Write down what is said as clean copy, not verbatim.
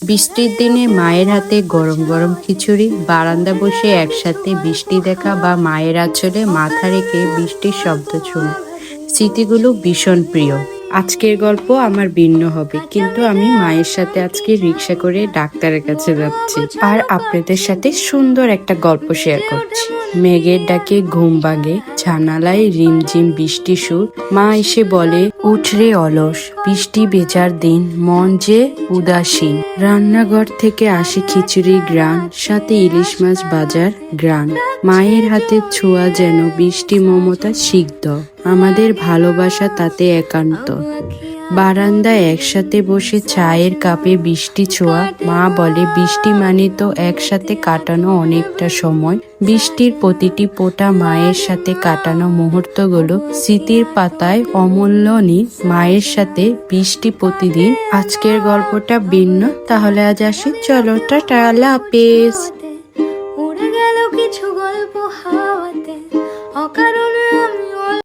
বৃষ্টির দিনে মায়ের হাতে গরম গরম খিচুড়ি, বারান্দা বসে একসাথে বৃষ্টি দেখা বা মায়ের আঁচলে মাথা রেখে বৃষ্টির শব্দ শোনা, স্মৃতিগুলো ভীষণ প্রিয়। আজকের গল্প আমার ভিন্ন হবে, কিন্তু আমি মায়ের সাথে আজকে রিক্সা করে ডাক্তারের কাছে যাচ্ছি আর আপনাদের সাথে সুন্দর একটা গল্প শেয়ার করছি। মেঘের ডাকে ঘুম ভাঙে, জানালায় রিমঝিম বৃষ্টি সুর। মা এসে বলে, উঠ রে অলস, বৃষ্টি ভেজার দিন, মন যে উদাসীন। রান্নাঘর থেকে আসে খিচুড়ির ঘ্রাণ, সাথে ইলিশ মাছ ভাজার ঘ্রাণ। মায়ের হাতের ছোঁয়া যেন বৃষ্টি মমতা সিগ্ধ, আমাদের ভালোবাসা তাতে একান্ত। বারান্দায় একসাথে বসে চায়ের কাপে বৃষ্টি ছোঁয়া। মা বলে, বৃষ্টি মানে তো একসাথে কাটানো অনেকটা সময়। বৃষ্টির প্রতিটি ফোঁটা মায়ের সাথে কাটানো মুহূর্তগুলো স্মৃতির পাতায় অমূল্য নীল। মায়ের সাথে বৃষ্টি প্রতিদিন। আজকের গল্পটা ভিন্ন, তাহলে আজ আসি, চলো, টাটা, আল্লাহ হাফেজ। উড়ে গেল কিছু গল্প হাওয়াতে, অকারণে